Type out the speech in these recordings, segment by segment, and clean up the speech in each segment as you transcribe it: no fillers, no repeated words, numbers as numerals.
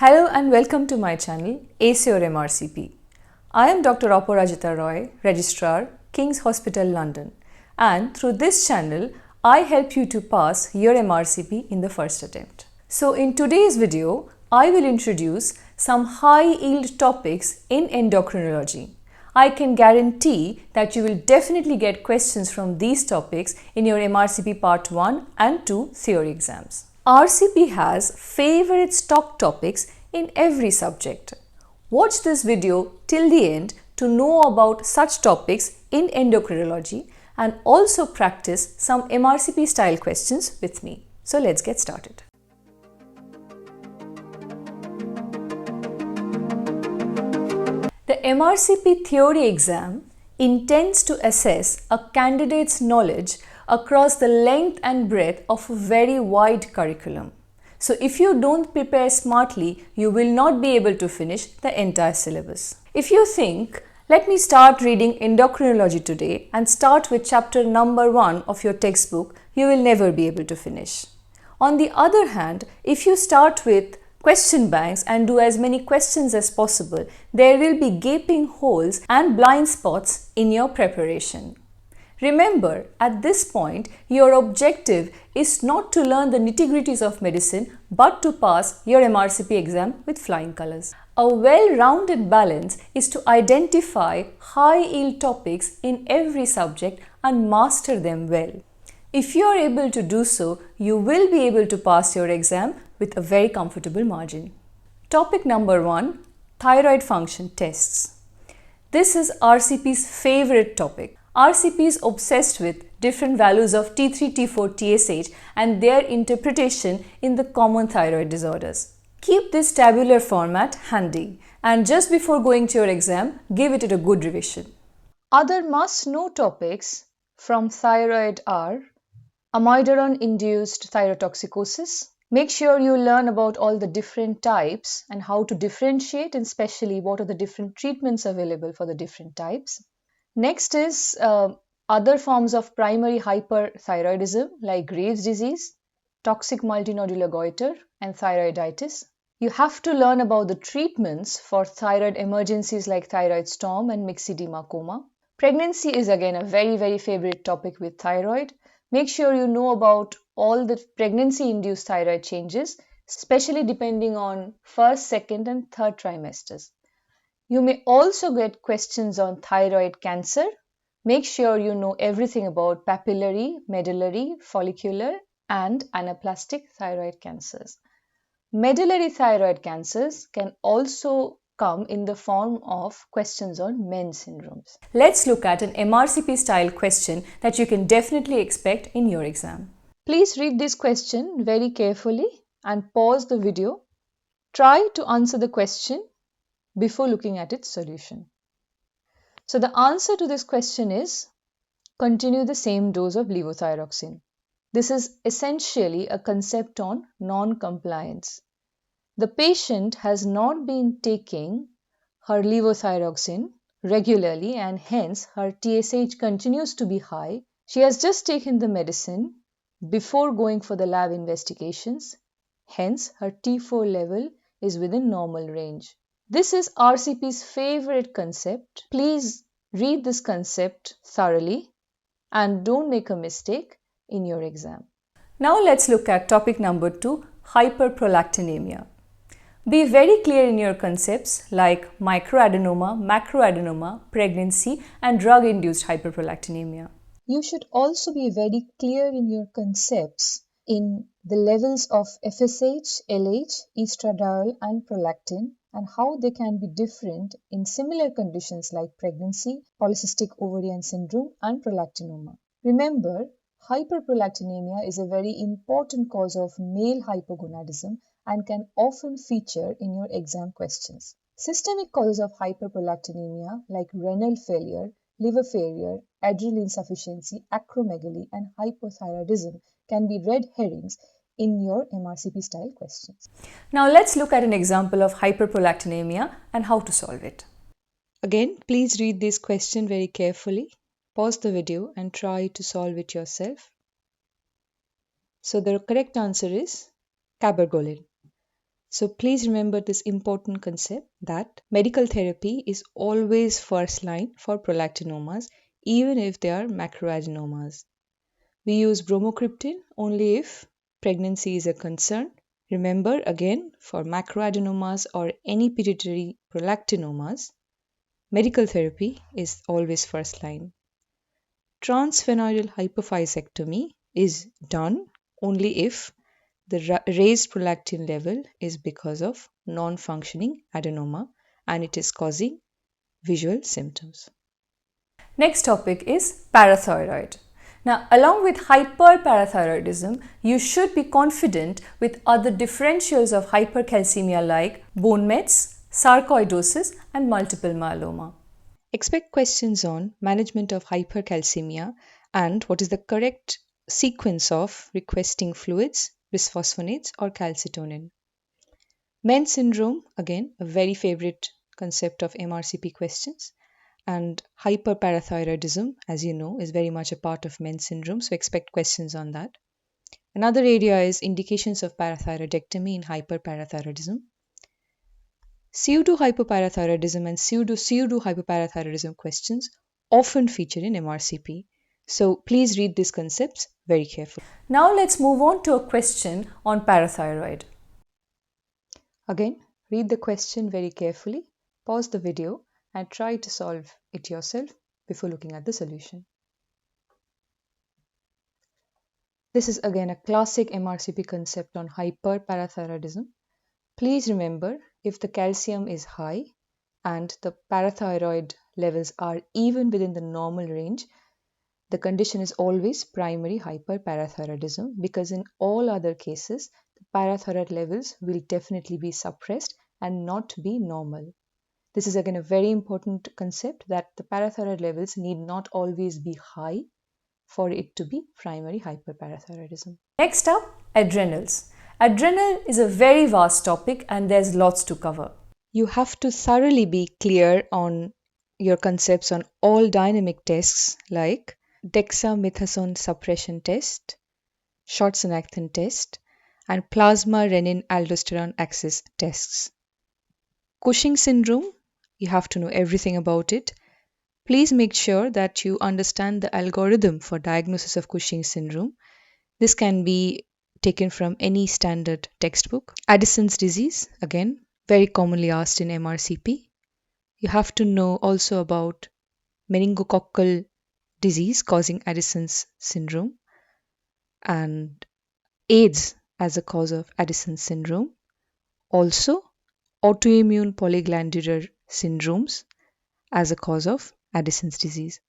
Hello and welcome to my channel Ace Your MRCP. I am Dr. Aparajita Roy, Registrar, King's Hospital, London, and through this channel I help you to pass your MRCP in the first attempt. So in today's video, I will introduce some high-yield topics in endocrinology. I can guarantee that you will definitely get questions from these topics in your MRCP Part 1 and 2 theory exams. RCP has favorite stock topics in every subject. Watch this video till the end to know about such topics in endocrinology and also practice some MRCP style questions with me. So let's get started. The MRCP theory exam intends to assess a candidate's knowledge across the length and breadth of a very wide curriculum. So if you don't prepare smartly, you will not be able to finish the entire syllabus. If you think, let me start reading endocrinology today and start with chapter number 1 of your textbook, you will never be able to finish. On the other hand, if you start with question banks and do as many questions as possible, there will be gaping holes and blind spots in your preparation. Remember, at this point, your objective is not to learn the nitty-gritties of medicine, but to pass your MRCP exam with flying colors. A well-rounded balance is to identify high-yield topics in every subject and master them well. If you are able to do so, you will be able to pass your exam with a very comfortable margin. Topic number 1, thyroid function tests. This is RCP's favorite topic. RCP is obsessed with different values of T3, T4, TSH and their interpretation in the common thyroid disorders. Keep this tabular format handy and just before going to your exam, give it a good revision. Other must-know topics from thyroid are amiodarone-induced thyrotoxicosis. Make sure you learn about all the different types and how to differentiate, and especially what are the different treatments available for the different types. Next is other forms of primary hyperthyroidism like Graves' disease, toxic multinodular goiter and thyroiditis. You have to learn about the treatments for thyroid emergencies like thyroid storm and myxedema coma. Pregnancy is again a very favorite topic with thyroid. Make sure you know about all the pregnancy-induced thyroid changes, especially depending on first, second and third trimesters. You may also get questions on thyroid cancer. Make sure you know everything about papillary, medullary, follicular and anaplastic thyroid cancers. Medullary thyroid cancers can also come in the form of questions on men's syndromes. Let's look at an MRCP style question that you can definitely expect in your exam. Please read this question very carefully and pause the video. Try to answer the question before looking at its solution. So the answer to this question is continue the same dose of levothyroxine. This is essentially a concept on non-compliance. The patient has not been taking her levothyroxine regularly and hence her TSH continues to be high. She has just taken the medicine before going for the lab investigations. Hence her T4 level is within normal range. This is RCP's favorite concept. Please read this concept thoroughly and don't make a mistake in your exam. Now let's look at topic number 2, hyperprolactinemia. Be very clear in your concepts like microadenoma, macroadenoma, pregnancy and drug-induced hyperprolactinemia. You should also be very clear in your concepts in the levels of FSH, LH, estradiol and prolactin and how they can be different in similar conditions like pregnancy, polycystic ovarian syndrome and prolactinoma. Remember, hyperprolactinemia is a very important cause of male hypogonadism and can often feature in your exam questions. Systemic causes of hyperprolactinemia like renal failure, liver failure, adrenal insufficiency, acromegaly and hypothyroidism can be red herrings in your MRCP style questions. Now let's look at an example of hyperprolactinemia and how to solve it. Again, please read this question very carefully. Pause the video and try to solve it yourself. So the correct answer is cabergoline. So please remember this important concept that medical therapy is always first line for prolactinomas, even if they are macroadenomas. We use bromocriptine only if pregnancy is a concern. Remember again, for macroadenomas or any pituitary prolactinomas, medical therapy is always first line. Transsphenoidal hypophyseectomy is done only if the raised prolactin level is because of non-functioning adenoma and it is causing visual symptoms. Next topic is parathyroid. Now, along with hyperparathyroidism, you should be confident with other differentials of hypercalcemia like bone mets, sarcoidosis, and multiple myeloma. Expect questions on management of hypercalcemia and what is the correct sequence of requesting fluids, bisphosphonates, or calcitonin. Men's syndrome, again, a very favorite concept of MRCP questions. And hyperparathyroidism, as you know, is very much a part of men's syndrome, so expect questions on that. Another area is indications of parathyroidectomy in hyperparathyroidism. Pseudo-hypoparathyroidism and pseudo-hypoparathyroidism questions often feature in MRCP. So please read these concepts very carefully. Now let's move on to a question on parathyroid. Again, read the question very carefully, pause the video and try to solve it yourself before looking at the solution. This is again a classic MRCP concept on hyperparathyroidism. Please remember, if the calcium is high and the parathyroid levels are even within the normal range, the condition is always primary hyperparathyroidism, because in all other cases, the parathyroid levels will definitely be suppressed and not be normal. This is again a very important concept, that the parathyroid levels need not always be high for it to be primary hyperparathyroidism. Next up, adrenals. Adrenal is a very vast topic and there's lots to cover. You have to thoroughly be clear on your concepts on all dynamic tests like dexamethasone suppression test, Short-Synaptin test, and plasma renin-aldosterone axis tests. Cushing syndrome, you have to know everything about it. Please make sure that you understand the algorithm for diagnosis of Cushing syndrome. This can be taken from any standard textbook. Addison's disease, again, very commonly asked in MRCP. You have to know also about meningococcal disease causing Addison's syndrome and AIDS as a cause of Addison's syndrome. Also, autoimmune polyglandular syndromes as a cause of Addison's disease.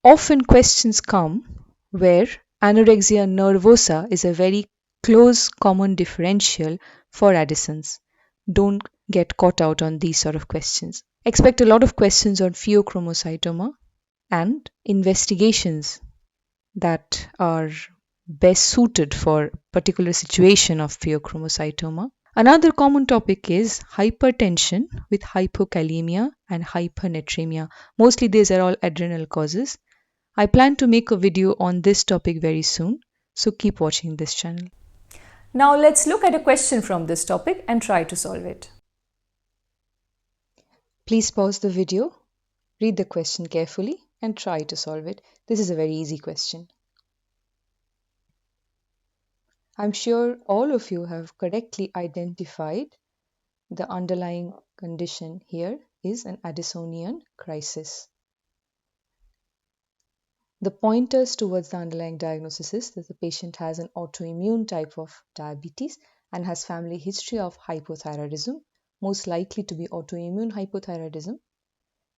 Often questions come where anorexia nervosa is a very close common differential for Addison's. Don't get caught out on these sort of questions. Expect a lot of questions on pheochromocytoma and investigations that are best suited for particular situation of pheochromocytoma. Another common topic is hypertension with hypokalemia and hypernatremia. Mostly these are all adrenal causes. I plan to make a video on this topic very soon, so keep watching this channel. Now let's look at a question from this topic and try to solve it. Please pause the video, read the question carefully and try to solve it. This is a very easy question. I'm sure all of you have correctly identified the underlying condition here is an Addisonian crisis. The pointers towards the underlying diagnosis is that the patient has an autoimmune type of diabetes and has family history of hypothyroidism, most likely to be autoimmune hypothyroidism.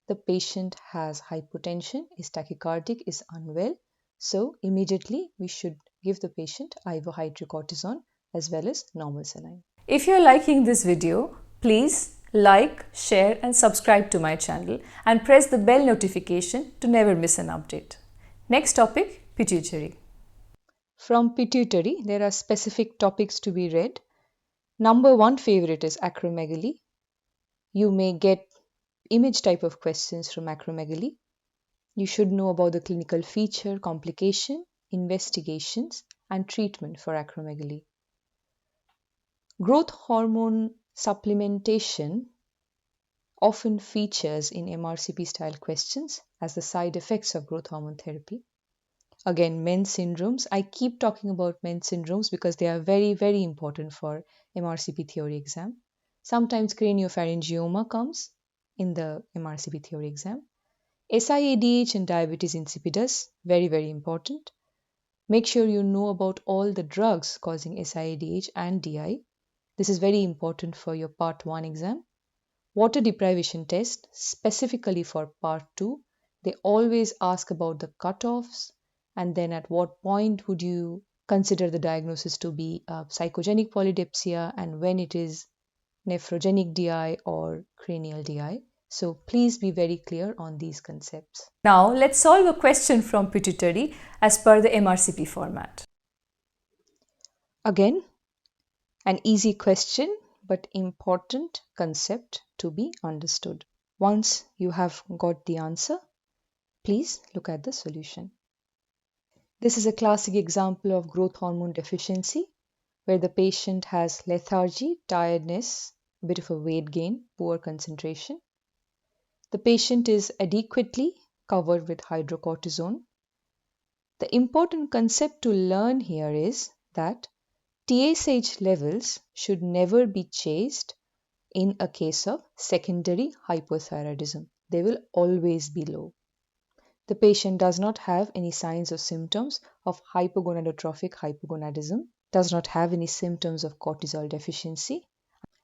The patient has hypotension, is tachycardic, is unwell. So immediately we should give the patient ivohydrocortisone as well as normal saline. If you're liking this video, please like, share and subscribe to my channel and press the bell notification to never miss an update. Next topic, pituitary. From pituitary, there are specific topics to be read. Number one favorite is acromegaly. You may get image type of questions from acromegaly. You should know about the clinical feature, complication, investigations, and treatment for acromegaly. Growth hormone supplementation often features in MRCP style questions as the side effects of growth hormone therapy. Again, men's syndromes. I keep talking about men's syndromes because they are very, very important for MRCP theory exam. Sometimes craniopharyngioma comes in the MRCP theory exam. SIADH and diabetes insipidus, very, very important. Make sure you know about all the drugs causing SIADH and DI. This is very important for your part 1 exam. Water deprivation test, specifically for part 2, they always ask about the cutoffs and then at what point would you consider the diagnosis to be psychogenic polydipsia and when it is nephrogenic DI or cranial DI. So please be very clear on these concepts. Now let's solve a question from pituitary as per the MRCP format. Again, an easy question but important concept to be understood. Once you have got the answer, please look at the solution. This is a classic example of growth hormone deficiency where the patient has lethargy, tiredness, a bit of a weight gain, poor concentration. The patient is adequately covered with hydrocortisone. The important concept to learn here is that TSH levels should never be chased in a case of secondary hypothyroidism. They will always be low. The patient does not have any signs or symptoms of hypogonadotrophic hypogonadism, does not have any symptoms of cortisol deficiency,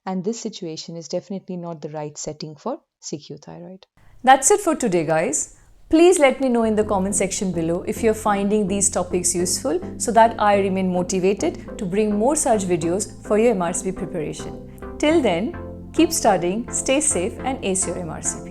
and this situation is definitely not the right setting for CQ thyroid. That's it for today, guys. Please let me know in the comment section below if you're finding these topics useful so that I remain motivated to bring more such videos for your MRCP preparation. Till then, keep studying, stay safe and ace your MRCP.